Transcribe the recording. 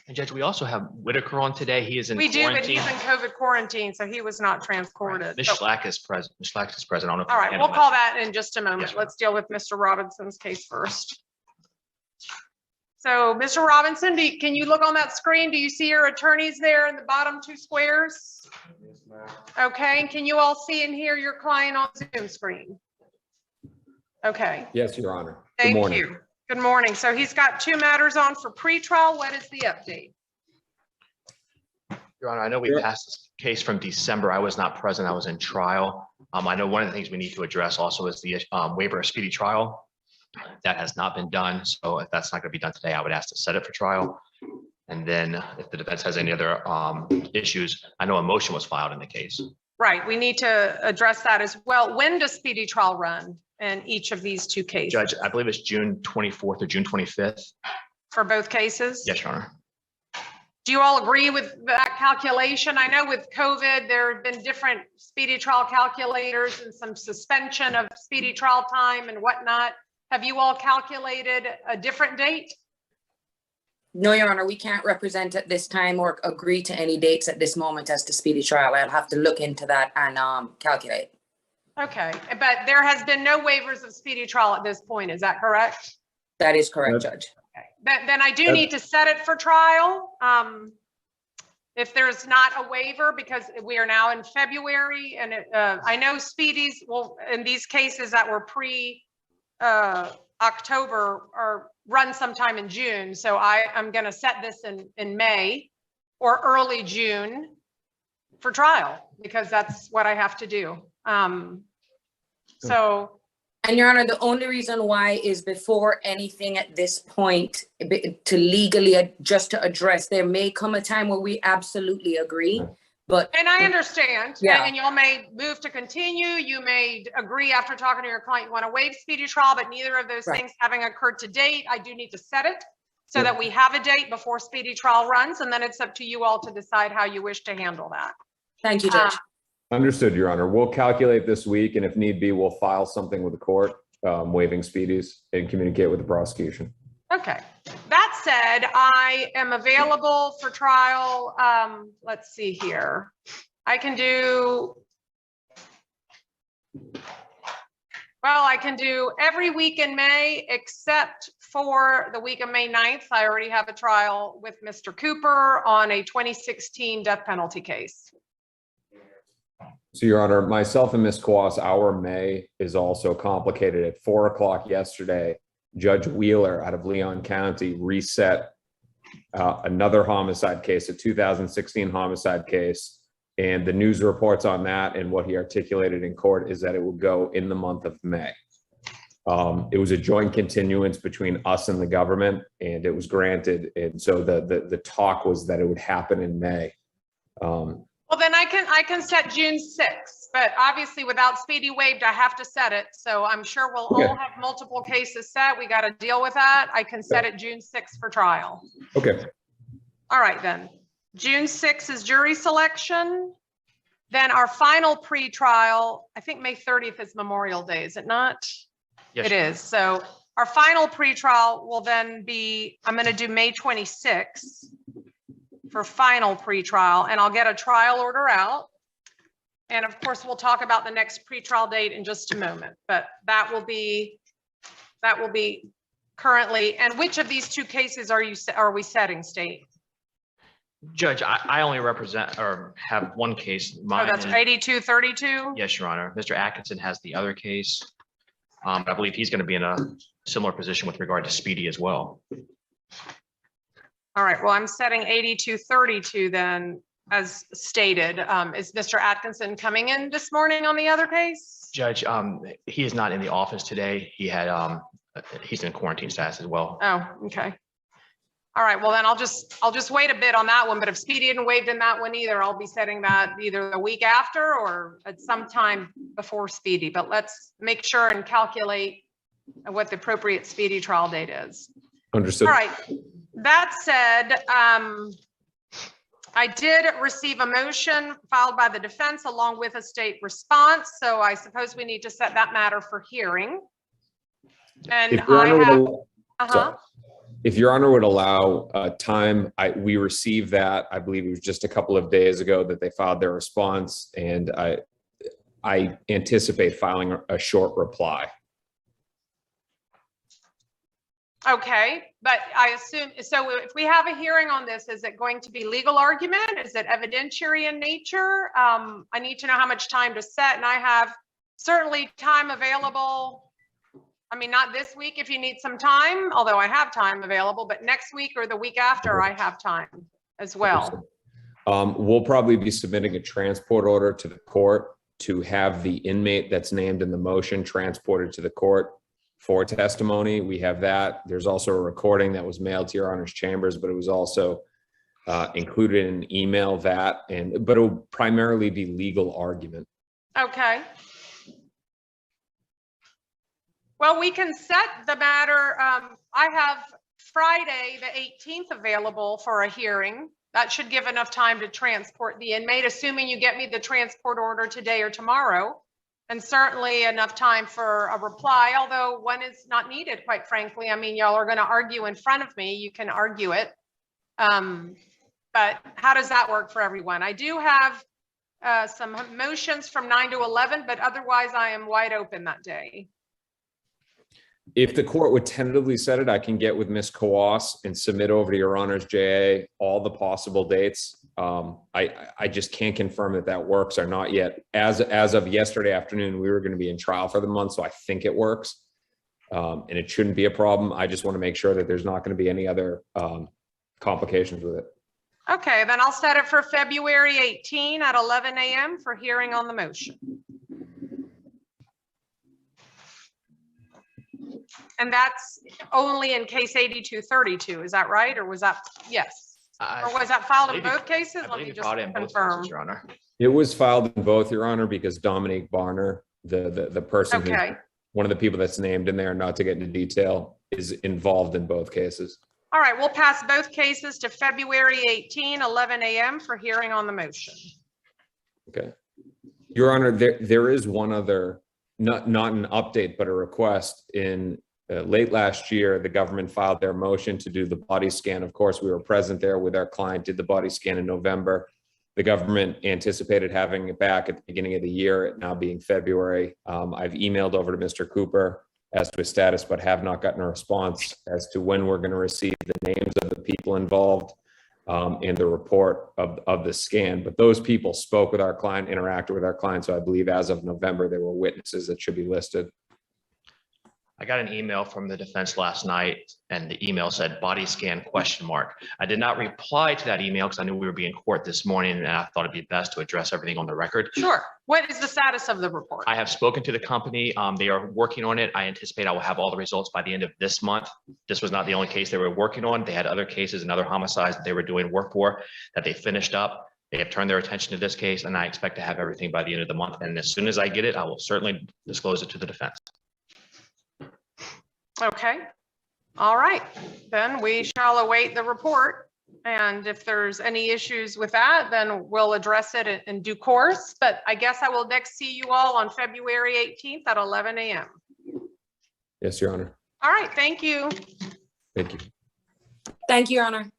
And Judge, we also have Whitaker on today. He is in quarantine. quarantine. But he's in COVID quarantine, so he was not transported. Right. Ms. Schlack is present. Ms. Schlack is present. I don't know if All right, we'll call that in just a moment. Yes, let's deal with Mr. Robinson's case first. So, Mr. Robinson, can you look on that screen? Do you see your attorneys there in the bottom two squares? Yes, ma'am. Okay, and can you all see and hear your client on Zoom screen? Okay. Yes, Your Honor. Thank Good morning. you. Good morning. So he's got two matters on for pretrial. What is the update? Your Honor, I know we passed this case from December. I was not present. I was in trial. I know one of the things we need to address also is the waiver of speedy trial. That has not been done. So if that's not going to be done today, I would ask to set it for trial. And then if the defense has any other issues, I know a motion was filed in the case. Right. We need to address that as well. When does speedy trial run in each of these two cases? Judge, I believe it's June 24th or June 25th. For both cases? Yes, Your Honor. Do you all agree with that calculation? I know with COVID, there have been different speedy trial calculators and some suspension of speedy trial time and whatnot. Have you all calculated a different date? No, Your Honor, we can't represent at this time or agree to any dates at this moment as to speedy trial. I'll have to look into that and calculate. Okay, but there has been no waivers of speedy trial at this point. Is that correct? That is correct, Judge. Okay. Then I do need to set it for trial. If there's not a waiver, because we are now in February, and I know speedies, well, in these cases that were pre-October or run sometime in June. So I'm going to set this in May or early June for trial, because that's what I have to do. So. And Your Honor, the only reason why is before anything at this point to legally just to address, there may come a time where we absolutely agree, but. And I understand. Yeah. And y'all may move to continue. You may agree after talking to your client, you want to waive speedy trial, but neither of those things having occurred to date, I do need to set it so that we have a date before speedy trial runs. And then it's up to you all to decide how you wish to handle that. Thank you, Judge. Understood, Your Honor. We'll calculate this week, and if need be, we'll file something with the court, waiving speedies and communicate with the prosecution. Okay. That said, I am available for trial. Let's see here. I can do every week in May, except for the week of May 9th. I already have a trial with Mr. Cooper on a 2016 death penalty case. So, Your Honor, myself and Ms. Kwas, our May is also complicated. At 4 o'clock yesterday, Judge Wheeler out of Leon County reset another homicide case, a 2016 homicide case. And the news reports on that and what he articulated in court is that it will go in the month of May. It was a joint continuance between us and the government, and it was granted. And so the talk was that it would happen in May. Well, then I can set June 6th, but obviously without speedy waived, I have to set it. So I'm sure we'll all have multiple cases set. We got to deal with that. I can set it June 6th for trial. Okay. All right, then. June 6th is jury selection. Then our final pre-trial, I think May 30th is Memorial Day, is it not? Yes. It is. So our final pre-trial will then be, I'm going to do May 26th. For final pretrial, and I'll get a trial order out. And of course, we'll talk about the next pretrial date in just a moment, but that will be currently. And which of these two cases are we setting, State? Judge, I only represent or have one case. Oh, that's 8232? Yes, Your Honor. Mr. Atkinson has the other case. I believe he's going to be in a similar position with regard to speedy as well. All right, well, I'm setting 8232 then, as stated. Is Mr. Atkinson coming in this morning on the other case? Judge, he is not in the office today. He's in quarantine status as well. Oh, okay. All right, well then I'll just wait a bit on that one, but if speedy isn't waived in that one either, I'll be setting that either the week after or at some time before speedy, but let's make sure and calculate what the appropriate speedy trial date is. Understood. All right. That said, I did receive a motion filed by the defense along with a state response. So I suppose we need to set that matter for hearing. And I have, If Your Honor would allow time, we received that. I believe it was just a couple of days ago that they filed their response, and I anticipate filing a short reply. Okay, but I assume, so if we have a hearing on this, is it going to be legal argument? Is it evidentiary in nature? I need to know how much time to set, and I have certainly time available. I mean, not this week if you need some time, although I have time available, but next week or the week after I have time as well. We'll probably be submitting a transport order to the court to have the inmate that's named in the motion transported to the court for testimony. We have that. There's also a recording that was mailed to Your Honor's chambers, but it was also included in an email but it will primarily be legal argument. Okay. Well, we can set the matter. I have Friday, the 18th available for a hearing. That should give enough time to transport the inmate, assuming you get me the transport order today or tomorrow. And certainly enough time for a reply, although one is not needed, quite frankly. I mean, y'all are going to argue in front of me. You can argue it. But how does that work for everyone? I do have some motions from 9 to 11, but otherwise I am wide open that day. If the court would tentatively set it, I can get with Ms. Kawas and submit over to Your Honor's JA all the possible dates. I just can't confirm that that works or not yet. As of yesterday afternoon, we were going to be in trial for the month, so I think it works. And it shouldn't be a problem. I just want to make sure that there's not going to be any other complications with it. Okay, then I'll set it for February 18 at 11 a.m. for hearing on the motion. And that's only in case 8232, is that right? Or was that, yes? Or was that filed in both cases? Let me just confirm. Your Honor. It was filed in both, Your Honor, because Dominique Barner, the person, okay, one of the people that's named in there, not to get into detail, is involved in both cases. All right, we'll pass both cases to February 18, 11 a.m. for hearing on the motion. Okay. Your Honor, there is one other, not an update, but a request. In late last year, the government filed their motion to do the body scan. Of course, we were present there with our client, did the body scan in November. The government anticipated having it back at the beginning of the year, it now being February. I've emailed over to Mr. Cooper as to his status, but have not gotten a response as to when we're going to receive the names of the people involved and the report of the scan. But those people spoke with our client, interacted with our client. So I believe as of November, there were witnesses that should be listed. I got an email from the defense last night, and the email said body scan ? I did not reply to that email because I knew we would be in court this morning, and I thought it'd be best to address everything on the record. Sure. What is the status of the report? I have spoken to the company. They are working on it. I anticipate I will have all the results by the end of this month. This was not the only case they were working on. They had other cases and other homicides that they were doing work for that they finished up. They have turned their attention to this case, and I expect to have everything by the end of the month. And as soon as I get it, I will certainly disclose it to the defense. Okay. All right. Then we shall await the report. And if there's any issues with that, then we'll address it in due course. But I guess I will next see you all on February 18th at 11 a.m. Yes, Your Honor. All right. Thank you. Thank you. Thank you, Your Honor.